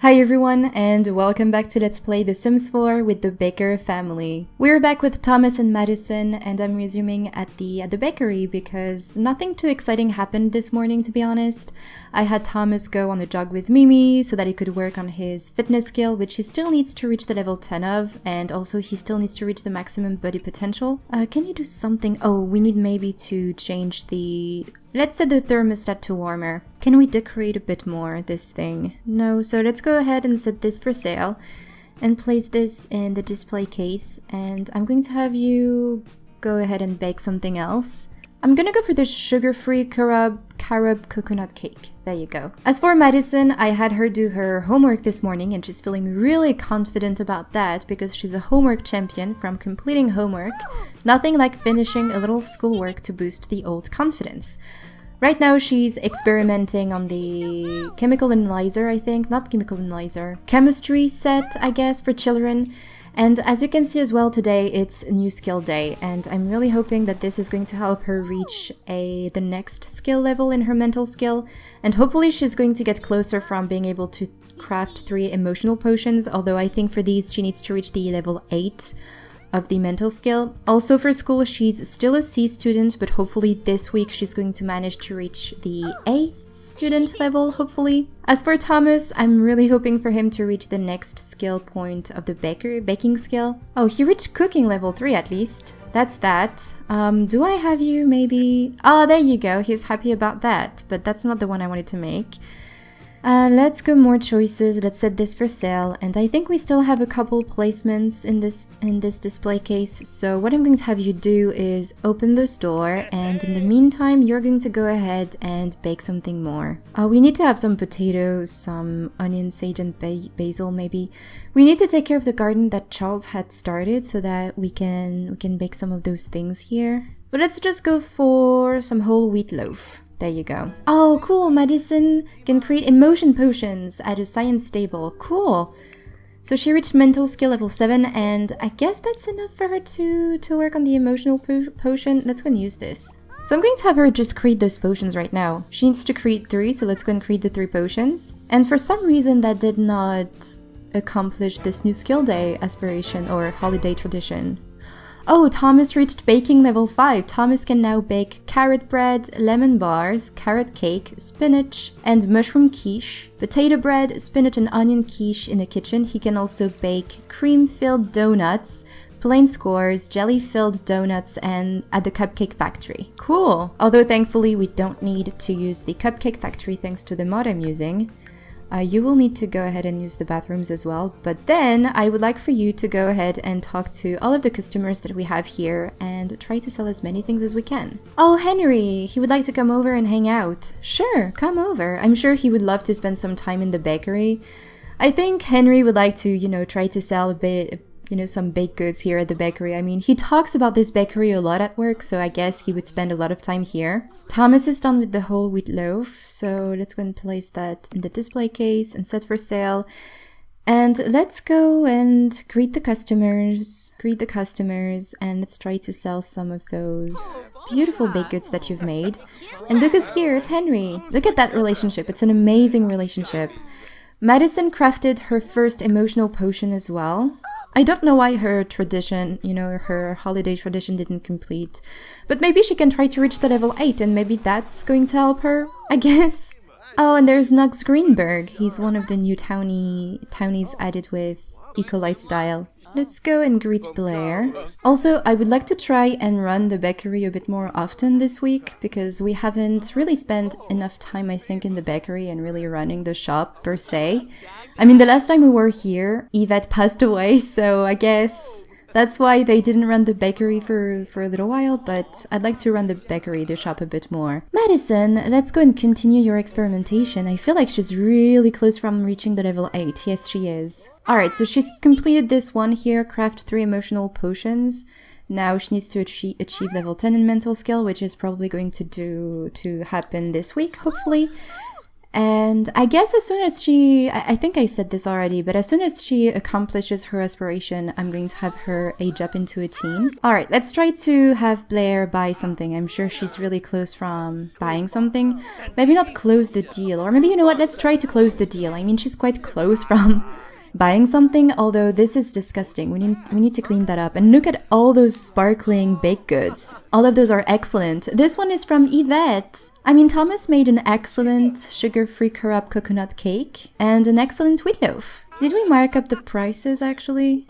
Hi everyone, and welcome back to Let's Play The Sims 4 with the Baker family. We're back with Thomas and Madison, and I'm resuming at the bakery because nothing too exciting happened this morning, to be honest. I had Thomas go on a jog with Mimi so that he could work on his fitness skill, which he still needs to reach the level 10 of, and also he still needs to reach the maximum body potential. Can you do something? Oh, we need maybe to change the... Let's set the thermostat to warmer. Can we decorate a bit more, this thing? No, so let's go ahead and set this for sale and place this in the display case, and I'm going to have you go ahead and bake something else. I'm gonna go for the sugar-free carob coconut cake. There you go. As for Madison, I had her do her homework this morning and she's feeling really confident about that because she's a homework champion from completing homework. Nothing like finishing a little schoolwork to boost the old confidence. Right now she's experimenting on the chemical analyzer, I think. Not chemical analyzer. Chemistry set, I guess, for children. And as you can see as well today, it's new skill day, and I'm really hoping that this is going to help her reach the next skill level in her mental skill, and hopefully she's going to get closer from being able to craft 3 emotional potions, although I think for these she needs to reach the level 8 of the mental skill. Also for school, she's still a C student, but hopefully this week she's going to manage to reach the A student level, hopefully. As for Thomas, I'm really hoping for him to reach the next skill point of the baking skill. Oh, he reached cooking level 3 at least. That's that. Do I have you maybe? Oh, there you go. He's happy about that, but that's not the one I wanted to make. Let's go more choices. Let's set this for sale, and I think we still have a couple placements in this display case. So what I'm going to have you do is open this door, and in the meantime you're going to go ahead and bake something more. We need to have some potatoes, some onion, sage, and basil maybe. We need to take care of the garden that Charles had started so that we can bake some of those things here. But let's just go for some whole wheat loaf. There you go. Oh, cool. Madison can create emotion potions at a science stable. Cool. So she reached mental skill level 7, and I guess that's enough for her to work on the emotional potion. Let's go and use this. So I'm going to have her just create those potions right now. She needs to create 3, so let's go and create the 3 potions. And for some reason that did not accomplish this new skill day aspiration or holiday tradition. Oh, Thomas reached baking level 5. Thomas can now bake carrot bread, lemon bars, carrot cake, spinach, and mushroom quiche, potato bread, spinach and onion quiche in the kitchen. He can also bake cream-filled donuts, plain scores, jelly-filled donuts, and at the cupcake factory. Cool! Although thankfully we don't need to use the cupcake factory thanks to the mod I'm using. You will need to go ahead and use the bathrooms as well, but then I would like for you to go ahead and talk to all of the customers that we have here and try to sell as many things as we can. Oh, Henry! He would like to come over and hang out. Sure, come over. I'm sure he would love to spend some time in the bakery. I think Henry would like to, try to sell a bit, some baked goods here at the bakery. I mean, he talks about this bakery a lot at work, so I guess he would spend a lot of time here. Thomas is done with the whole wheat loaf, so let's go and place that in the display case and set for sale. And let's go and greet the customers, and let's try to sell some of those beautiful baked goods that you've made. And look who's here, it's Henry. Look at that relationship, it's an amazing relationship. Madison crafted her first emotional potion as well. I don't know why her tradition, her holiday tradition didn't complete, but maybe she can try to reach the level 8 and maybe that's going to help her, I guess. Oh, and there's Nux Greenberg. He's one of the new townies added with Eco Lifestyle. Let's go and greet Blair. Also, I would like to try and run the bakery a bit more often this week because we haven't really spent enough time, I think, in the bakery and really running the shop per se. I mean, the last time we were here, Yvette passed away, so I guess that's why they didn't run the bakery for a little while, but I'd like to run the shop a bit more. Madison, let's go and continue your experimentation. I feel like she's really close from reaching the level 8. Yes, she is. Alright, so she's completed this one here, craft 3 emotional potions. Now she needs to achieve level 10 in mental skill, which is probably going to happen this week, hopefully. And I guess as soon as I think I said this already, but as soon as she accomplishes her aspiration, I'm going to have her age up into a teen. Alright, let's try to have Blair buy something. I'm sure she's really close from buying something. Maybe not close the deal, or maybe, you know what, let's try to close the deal. I mean, she's quite close from buying something, although this is disgusting. We need to clean that up. And look at all those sparkling baked goods. All of those are excellent. This one is from Yvette. I mean, Thomas made an excellent sugar-free carob coconut cake and an excellent wheat loaf. Did we mark up the prices, actually?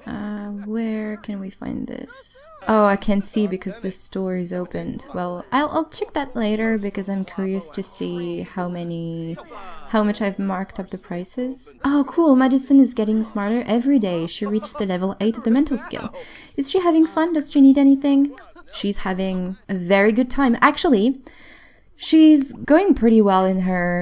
Where can we find this? Oh, I can't see because the store is opened. Well, I'll check that later because I'm curious to see how much I've marked up the prices. Oh, cool. Madison is getting smarter every day. She reached the level 8 of the mental skill. Is she having fun? Does she need anything? She's having a very good time. Actually, she's going pretty well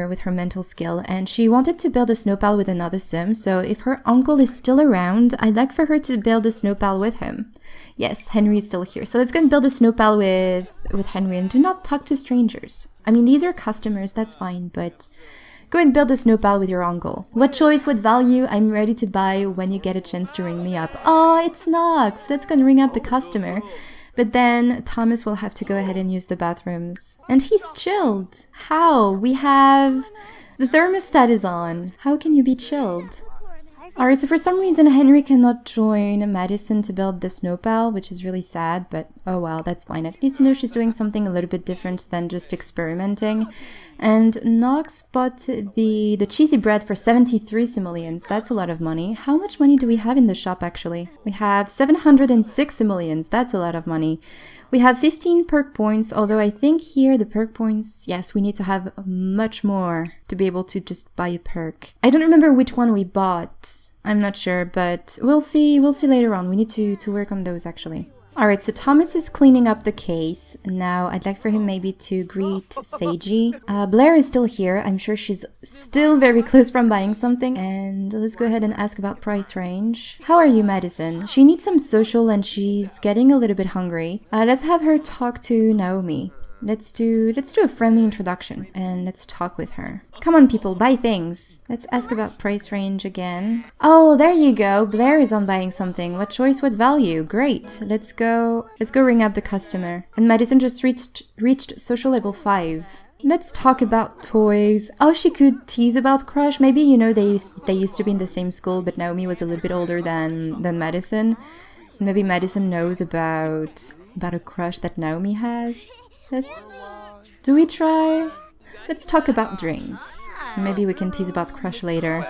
with her mental skill, and she wanted to build a snow pal with another sim, so if her uncle is still around, I'd like for her to build a snow pal with him. Yes, Henry is still here, so let's go and build a snow pal with Henry, and do not talk to strangers. I mean, these are customers, that's fine, but go and build a snow pal with your uncle. What choice, what value? I'm ready to buy when you get a chance to ring me up. Oh, it's Knox. Let's go and ring up the customer. But then Thomas will have to go ahead and use the bathrooms. And he's chilled. How? We have... The thermostat is on. How can you be chilled? Alright, so for some reason Henry cannot join Madison to build the snow pal, which is really sad, but oh well, that's fine. At least you know she's doing something a little bit different than just experimenting. And Knox bought the cheesy bread for 73 simoleons. That's a lot of money. How much money do we have in the shop, actually? We have 706 simoleons. That's a lot of money. We have 15 perk points, although I think here the perk points, yes, we need to have much more to be able to just buy a perk. I don't remember which one we bought. I'm not sure, but we'll see later on. We need to work on those, actually. Alright, so Thomas is cleaning up the case. Now, I'd like for him maybe to greet Seiji. Blair is still here. I'm sure she's still very close from buying something. And let's go ahead and ask about price range. How are you, Madison? She needs some social and she's getting a little bit hungry. Let's have her talk to Naomi. Let's do a friendly introduction and let's talk with her. Come on, people, buy things. Let's ask about price range again. Oh, there you go. Blair is on buying something. What choice, what value? Great. Let's go ring up the customer. And Madison just reached social level 5. Let's talk about toys. Oh, she could tease about Crush. Maybe, you know, they used to be in the same school, but Naomi was a little bit older than Madison. Maybe Madison knows about a crush that Naomi has. Do we try? Let's talk about dreams. Maybe we can tease about Crush later.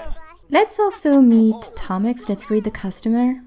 Let's also meet Thomas. Let's greet the customer.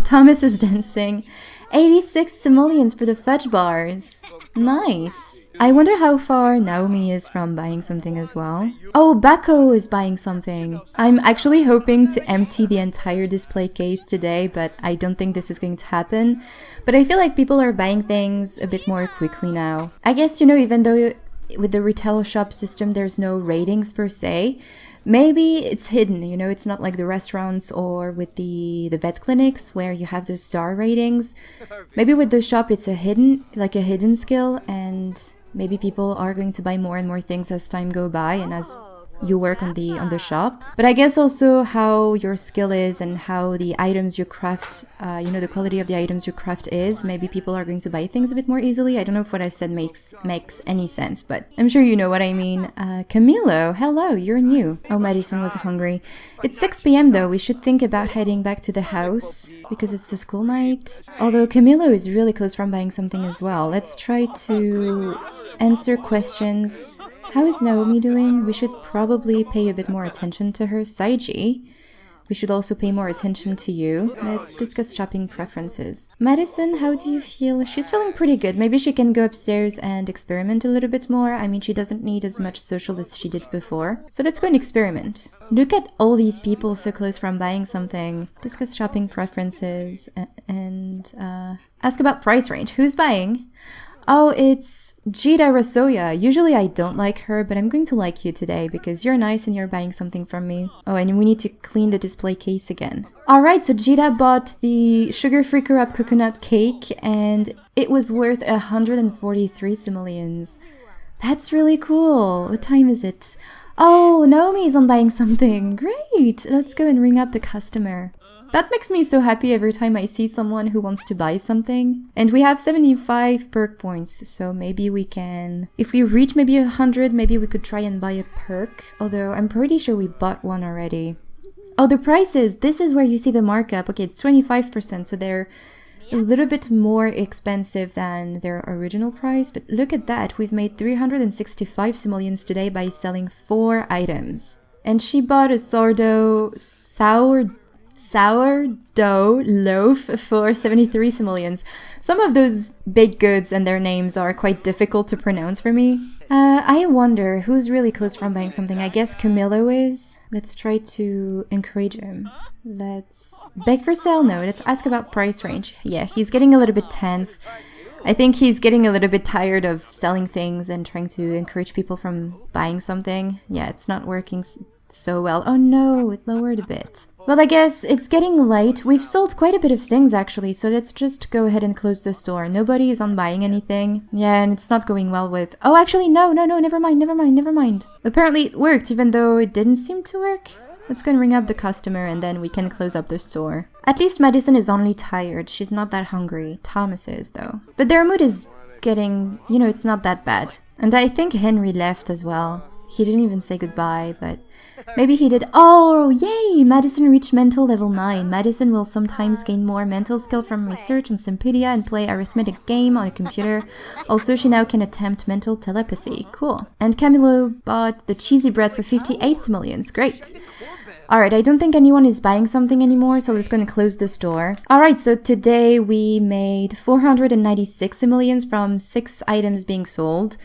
Thomas is dancing. 86 simoleons for the fudge bars. Nice. I wonder how far Naomi is from buying something as well. Oh, Bako is buying something. I'm actually hoping to empty the entire display case today, but I don't think this is going to happen. But I feel like people are buying things a bit more quickly now. I guess, you know, even though with the retail shop system there's no ratings per se, maybe it's hidden, you know, it's not like the restaurants or with the vet clinics where you have those star ratings. Maybe with the shop it's a hidden skill, and maybe people are going to buy more and more things as time go by and as you work on the shop. But I guess also how your skill is and how the items you craft, you know, the quality of the items you craft is, maybe people are going to buy things a bit more easily. I don't know if what I said makes any sense, but I'm sure you know what I mean. Camilo, hello, you're new. Oh, Madison was hungry. It's 6 p.m. though. We should think about heading back to the house because it's a school night. Although Camilo is really close from buying something as well. Let's try to answer questions. How is Naomi doing? We should probably pay a bit more attention to her. Saiji, we should also pay more attention to you. Let's discuss shopping preferences. Madison, how do you feel? She's feeling pretty good. Maybe she can go upstairs and experiment a little bit more. I mean, she doesn't need as much social as she did before. So let's go and experiment. Look at all these people so close from buying something. Discuss shopping preferences and ask about price range. Who's buying? Oh, it's Jida Rasoya. Usually I don't like her, but I'm going to like you today because you're nice and you're buying something from me. Oh, and we need to clean the display case again. Alright, so Jida bought the sugar-free carob coconut cake and it was worth 143 simoleons. That's really cool. What time is it? Oh, Naomi's on buying something. Great. Let's go and ring up the customer. That makes me so happy every time I see someone who wants to buy something. And we have 75 perk points, so maybe we can... If we reach maybe 100, maybe we could try and buy a perk. Although I'm pretty sure we bought one already. Oh, the prices! This is where you see the markup. Okay, it's 25%, so they're a little bit more expensive than their original price. But look at that, we've made 365 simoleons today by selling 4 items. And she bought a sourdough loaf for 73 simoleons. Some of those baked goods and their names are quite difficult to pronounce for me. I wonder who's really close from buying something. I guess Camillo is. Let's try to encourage him. Let's beg for sale. No, let's ask about price range. Yeah, he's getting a little bit tense. I think he's getting a little bit tired of selling things and trying to encourage people from buying something. Yeah, it's not working so well. Oh no, it lowered a bit. Well, I guess it's getting late. We've sold quite a bit of things actually, so let's just go ahead and close the store. Nobody is on buying anything. Yeah, and it's not going well with... Oh, actually, no, never mind. Apparently it worked, even though it didn't seem to work. Let's go and ring up the customer and then we can close up the store. At least Madison is only tired. She's not that hungry. Thomas is, though. But their mood is getting... You know, it's not that bad. And I think Henry left as well. He didn't even say goodbye, but... Maybe he did. Oh, yay! Madison reached mental level 9. Madison will sometimes gain more mental skill from research on Simpedia and play arithmetic game on a computer. Also, she now can attempt mental telepathy. Cool. And Camilo bought the cheesy bread for 58 simoleons. Great. Alright, I don't think anyone is buying something anymore, so let's go and close the store. Alright, so today we made 496 simoleons from 6 items being sold.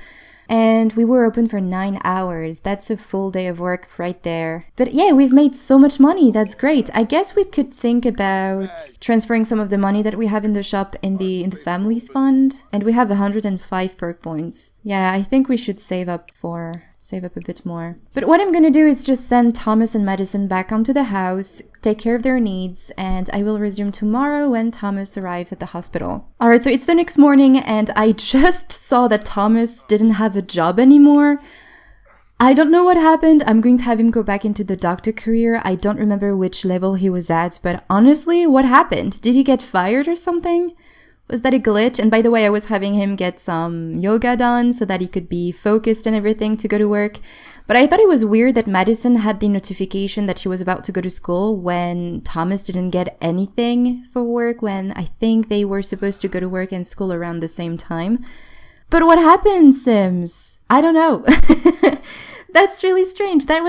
And we were open for 9 hours. That's a full day of work right there. But yeah, we've made so much money. That's great. I guess we could think about transferring some of the money that we have in the shop in the families fund. And we have 105 perk points. Yeah, I think we should save up a bit more. But what I'm gonna do is just send Thomas and Madison back onto the house, take care of their needs, and I will resume tomorrow when Thomas arrives at the hospital. Alright, so it's the next morning and I just saw that Thomas didn't have a job anymore. I don't know what happened. I'm going to have him go back into the doctor career. I don't remember which level he was at, but honestly, what happened? Did he get fired or something? Was that a glitch? And by the way, I was having him get some yoga done so that he could be focused and everything to go to work. But I thought it was weird that Madison had the notification that she was about to go to school when Thomas didn't get anything for work, when I think they were supposed to go to work and school around the same time. But what happened, Sims? I don't know. That's really strange. That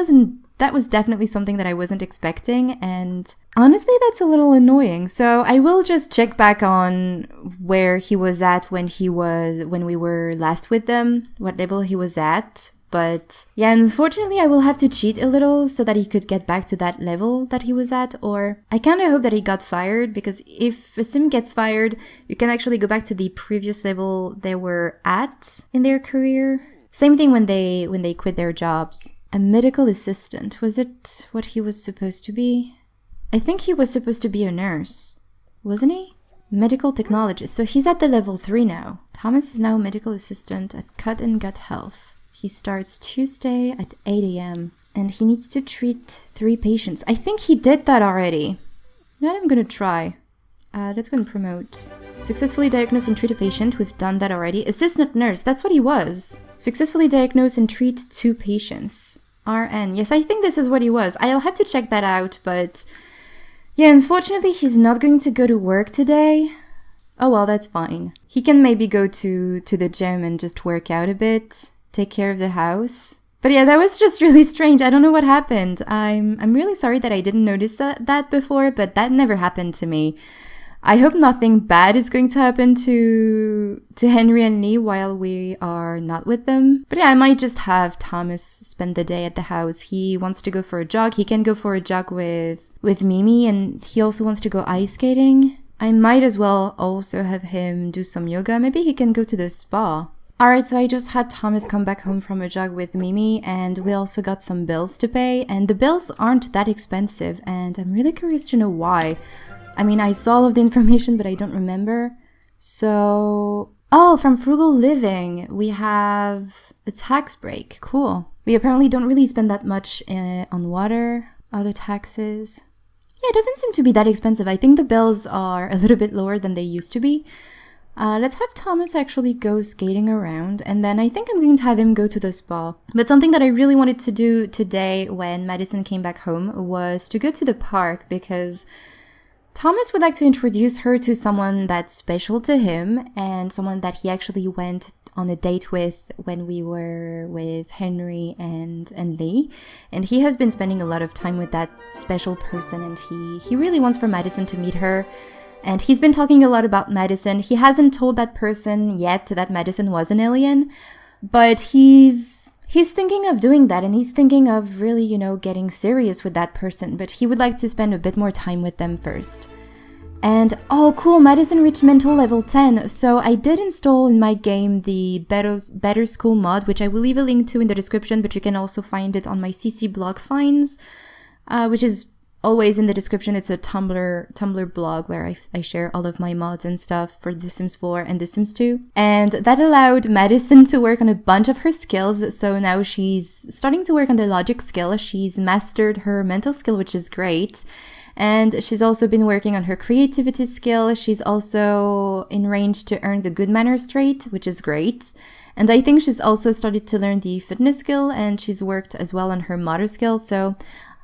was definitely something that I wasn't expecting, and honestly, that's a little annoying. So I will just check back on where he was at when we were last with them, what level he was at. But yeah, unfortunately, I will have to cheat a little so that he could get back to that level that he was at, or I kind of hope that he got fired, because if a sim gets fired, you can actually go back to the previous level they were at in their career. Same thing when they quit their jobs. A medical assistant, was it what he was supposed to be? I think he was supposed to be a nurse, wasn't he? Medical technologist, so he's at the level 3 now. Thomas is now a medical assistant at Cut and Gut Health. He starts Tuesday at 8 a.m. and he needs to treat 3 patients. I think he did that already. Now I'm gonna try. Let's go and promote. Successfully diagnose and treat a patient. We've done that already. Assistant nurse, that's what he was. Successfully diagnose and treat 2 patients. RN. Yes, I think this is what he was. I'll have to check that out, but... yeah, unfortunately, he's not going to go to work today. Oh well, that's fine. He can maybe go to the gym and just work out a bit. Take care of the house. But yeah, that was just really strange. I don't know what happened. I'm really sorry that I didn't notice that before, but that never happened to me. I hope nothing bad is going to happen to Henry and Lee while we are not with them. But yeah, I might just have Thomas spend the day at the house. He wants to go for a jog. He can go for a jog with Mimi, and he also wants to go ice skating. I might as well also have him do some yoga. Maybe he can go to the spa. Alright, so I just had Thomas come back home from a jog with Mimi, and we also got some bills to pay, and the bills aren't that expensive, and I'm really curious to know why. I mean, I saw all of the information, but I don't remember. So... oh, from Frugal Living, we have a tax break. Cool. We apparently don't really spend that much on water, other taxes. Yeah, it doesn't seem to be that expensive. I think the bills are a little bit lower than they used to be. Let's have Thomas actually go skating around, and then I think I'm going to have him go to the spa. But something that I really wanted to do today when Madison came back home was to go to the park, because Thomas would like to introduce her to someone that's special to him and someone that he actually went on a date with when we were with Henry and Lee. And he has been spending a lot of time with that special person, and he really wants for Madison to meet her. And he's been talking a lot about Madison. He hasn't told that person yet that Madison was an alien, but he's thinking of doing that, and he's thinking of really, getting serious with that person, but he would like to spend a bit more time with them first. And, oh cool, Madison reached mental level 10, so I did install in my game the Better School mod, which I will leave a link to in the description, but you can also find it on my CC blog finds, which is always in the description. It's a Tumblr blog where I share all of my mods and stuff for The Sims 4 and The Sims 2. And that allowed Madison to work on a bunch of her skills. So now she's starting to work on the logic skill. She's mastered her mental skill, which is great. And she's also been working on her creativity skill. She's also in range to earn the good manners trait, which is great. And I think she's also started to learn the fitness skill, and she's worked as well on her motor skill. So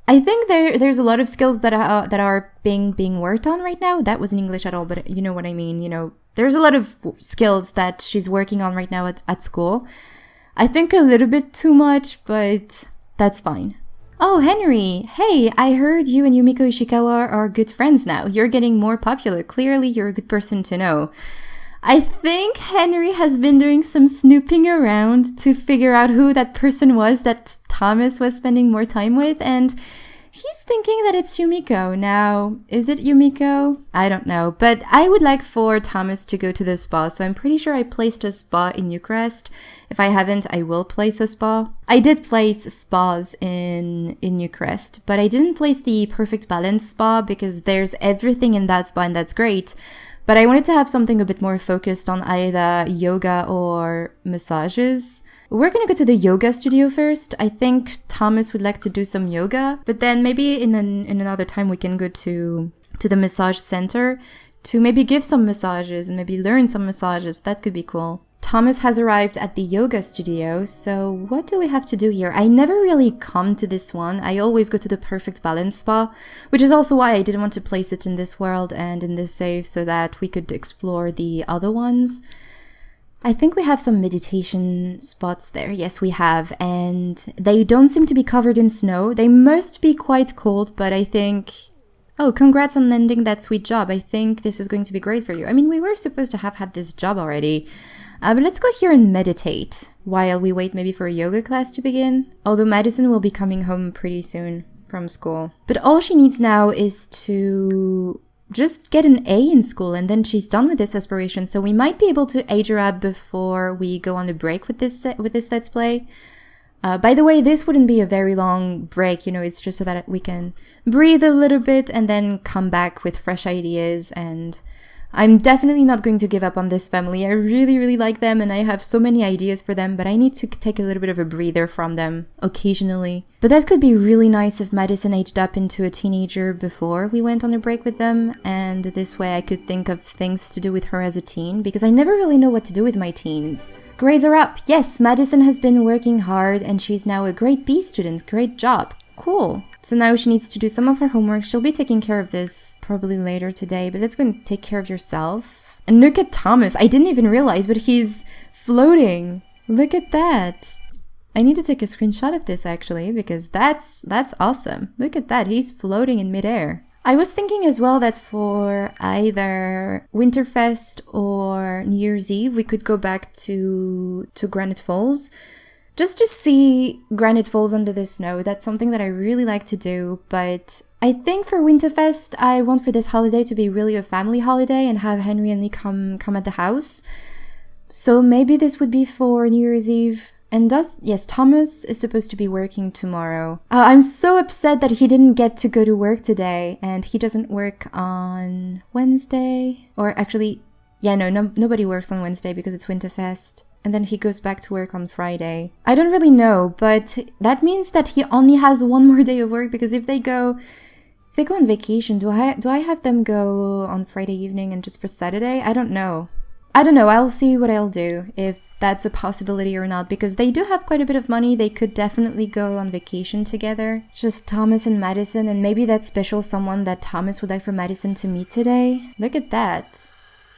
I think there's a lot of skills that are being worked on right now. That wasn't English at all, but you know what I mean. There's a lot of skills that she's working on right now at school. I think a little bit too much, but that's fine. Oh, Henry! Hey, I heard you and Yumiko Ishikawa are good friends now. You're getting more popular. Clearly, you're a good person to know. I think Henry has been doing some snooping around to figure out who that person was that Thomas was spending more time with, and he's thinking that it's Yumiko. Now, is it Yumiko? I don't know, but I would like for Thomas to go to the spa, so I'm pretty sure I placed a spa in Eucharist. If I haven't, I will place a spa. I did place spas in Eucharist, but I didn't place the Perfect Balance spa because there's everything in that spa, and that's great. But I wanted to have something a bit more focused on either yoga or massages. We're gonna go to the yoga studio first. I think Thomas would like to do some yoga, but then maybe in another time we can go to the massage center to maybe give some massages and maybe learn some massages. That could be cool. Thomas has arrived at the yoga studio, so what do we have to do here? I never really come to this one. I always go to the Perfect Balance Spa, which is also why I didn't want to place it in this world and in this save so that we could explore the other ones. I think we have some meditation spots there. Yes, we have, and they don't seem to be covered in snow. They must be quite cold, but I think... Oh, congrats on landing that sweet job. I think this is going to be great for you. I mean, we were supposed to have had this job already. But let's go here and meditate while we wait maybe for a yoga class to begin. Although Madison will be coming home pretty soon from school. But all she needs now is to just get an A in school, and then she's done with this aspiration. So we might be able to age her up before we go on a break with this Let's Play. By the way, this wouldn't be a very long break, it's just so that we can breathe a little bit and then come back with fresh ideas. And I'm definitely not going to give up on this family. I really, really like them, and I have so many ideas for them, but I need to take a little bit of a breather from them occasionally. But that could be really nice if Madison aged up into a teenager before we went on a break with them, and this way I could think of things to do with her as a teen, because I never really know what to do with my teens. Grades are up! Yes, Madison has been working hard, and she's now a grade B student. Great job. Cool. So now she needs to do some of her homework. She'll be taking care of this probably later today, but let's go and take care of yourself. And look at Thomas. I didn't even realize, but he's floating. Look at that. I need to take a screenshot of this actually, because that's awesome. Look at that. He's floating in midair. I was thinking as well that for either Winterfest or New Year's Eve, we could go back to Granite Falls. Just to see Granite Falls under the snow. That's something that I really like to do, but I think for Winterfest, I want for this holiday to be really a family holiday and have Henry and Lee come at the house. So maybe this would be for New Year's Eve. And yes, Thomas is supposed to be working tomorrow. I'm so upset that he didn't get to go to work today, and he doesn't work on Wednesday. Or actually, yeah, no, nobody works on Wednesday because it's Winterfest. and then he goes back to work on Friday. I don't really know, but that means that he only has one more day of work, because if they go on vacation, do I have them go on Friday evening and just for Saturday? I don't know. I'll see what I'll do, if that's a possibility or not, because they do have quite a bit of money. They could definitely go on vacation together. Just Thomas and Madison, and maybe that special someone that Thomas would like for Madison to meet today. Look at that.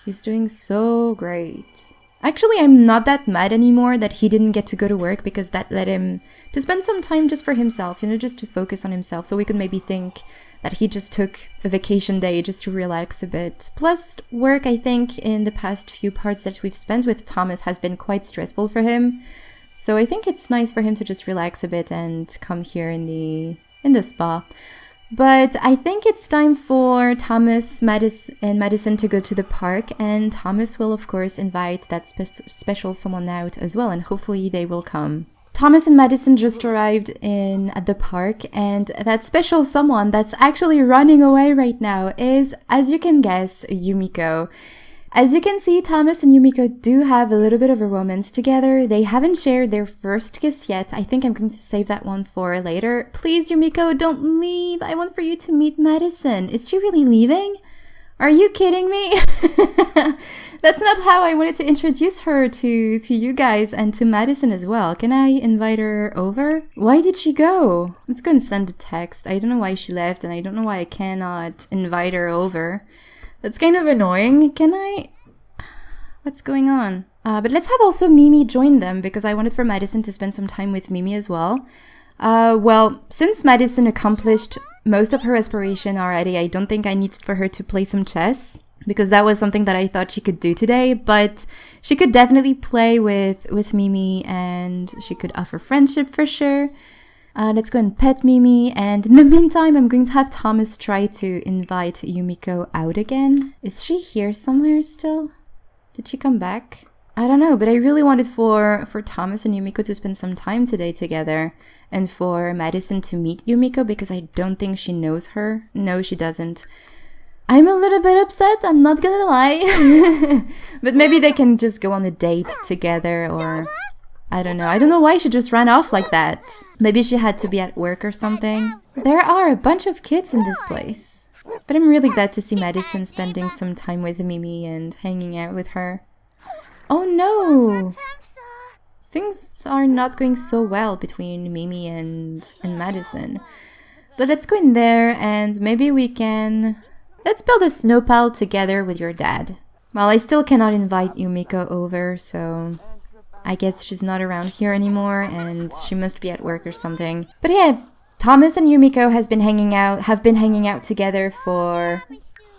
He's doing so great. Actually, I'm not that mad anymore that he didn't get to go to work, because that led him to spend some time just for himself, just to focus on himself. So we could maybe think that he just took a vacation day just to relax a bit. Plus, work, I think, in the past few parts that we've spent with Thomas has been quite stressful for him. So I think it's nice for him to just relax a bit and come here in the spa. But I think it's time for Thomas, and Madison to go to the park, and Thomas will of course invite that special someone out as well, and hopefully they will come. Thomas and Madison just arrived at the park, and that special someone that's actually running away right now is, as you can guess, Yumiko. As you can see, Thomas and Yumiko do have a little bit of a romance together. They haven't shared their first kiss yet. I think I'm going to save that one for later. Please, Yumiko, don't leave. I want for you to meet Madison. Is she really leaving? Are you kidding me? That's not how I wanted to introduce her to you guys and to Madison as well. Can I invite her over? Why did she go? Let's go and send a text. I don't know why she left, and I don't know why I cannot invite her over. That's kind of annoying. Can I? What's going on? But let's have also Mimi join them, because I wanted for Madison to spend some time with Mimi as well. Well, since Madison accomplished most of her aspiration already, I don't think I need for her to play some chess, because that was something that I thought she could do today. But she could definitely play with Mimi, and she could offer friendship for sure. Let's go and pet Mimi, and in the meantime, I'm going to have Thomas try to invite Yumiko out again. Is she here somewhere still? Did she come back? I don't know, but I really wanted for Thomas and Yumiko to spend some time today together, and for Madison to meet Yumiko, because I don't think she knows her. No, she doesn't. I'm a little bit upset, I'm not gonna lie. But maybe they can just go on a date together, or I don't know. I don't know why she just ran off like that. Maybe she had to be at work or something. There are a bunch of kids in this place. But I'm really glad to see Madison spending some time with Mimi and hanging out with her. Oh no! Things are not going so well between Mimi and Madison. But let's go in there, and maybe we can... Let's build a snow pile together with your dad. Well, I still cannot invite Yumiko over, so I guess she's not around here anymore, and she must be at work or something. But yeah, Thomas and Yumiko have been hanging out together for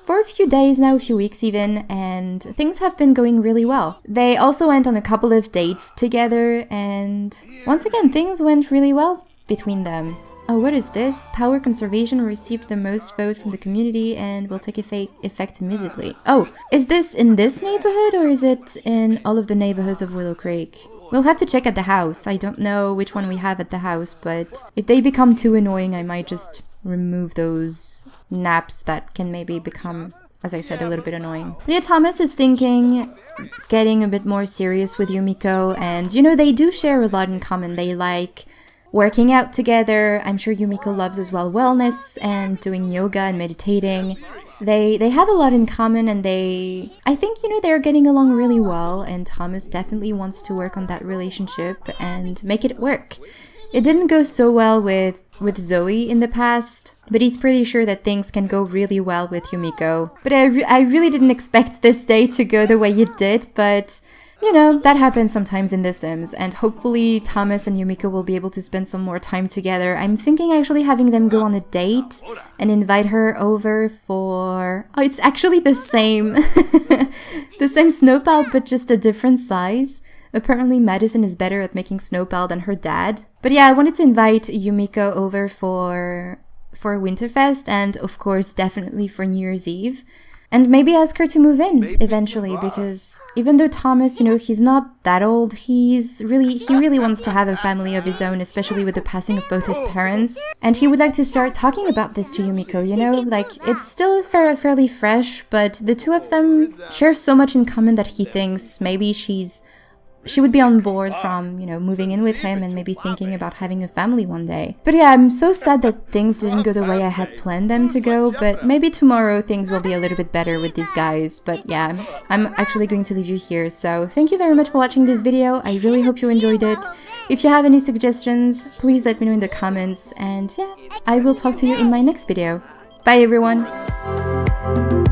a few days now, a few weeks even, and things have been going really well. They also went on a couple of dates together, and once again, things went really well between them. Oh, what is this? Power conservation received the most vote from the community and will take effect immediately. Oh, is this in this neighborhood, or is it in all of the neighborhoods of Willow Creek? We'll have to check at the house. I don't know which one we have at the house, but if they become too annoying, I might just remove those naps that can maybe become, as I said, a little bit annoying. But yeah, Thomas is thinking getting a bit more serious with Yumiko, and they do share a lot in common. They like working out together. I'm sure Yumiko loves as well wellness and doing yoga and meditating. They have a lot in common, and I think, they're getting along really well, and Thomas definitely wants to work on that relationship and make it work. It didn't go so well with Zoe in the past, but he's pretty sure that things can go really well with Yumiko. But I really didn't expect this day to go the way it did, but that happens sometimes in The Sims, and hopefully Thomas and Yumiko will be able to spend some more time together. I'm thinking actually having them go on a date and invite her over for... Oh, it's actually the same, the same snow pile, but just a different size. Apparently Madison is better at making snow pile than her dad. But yeah, I wanted to invite Yumiko over for Winterfest, and of course definitely for New Year's Eve. And maybe ask her to move in eventually, because even though Thomas, he's not that old, he really wants to have a family of his own, especially with the passing of both his parents. And he would like to start talking about this to Yumiko, like, it's still fairly fresh, but the two of them share so much in common that he thinks maybe she's she would be on board from, moving in with him and maybe thinking about having a family one day. But yeah, I'm so sad that things didn't go the way I had planned them to go, but maybe tomorrow things will be a little bit better with these guys. But yeah, I'm actually going to leave you here. So thank you very much for watching this video. I really hope you enjoyed it. If you have any suggestions, please let me know in the comments. And yeah, I will talk to you in my next video. Bye everyone!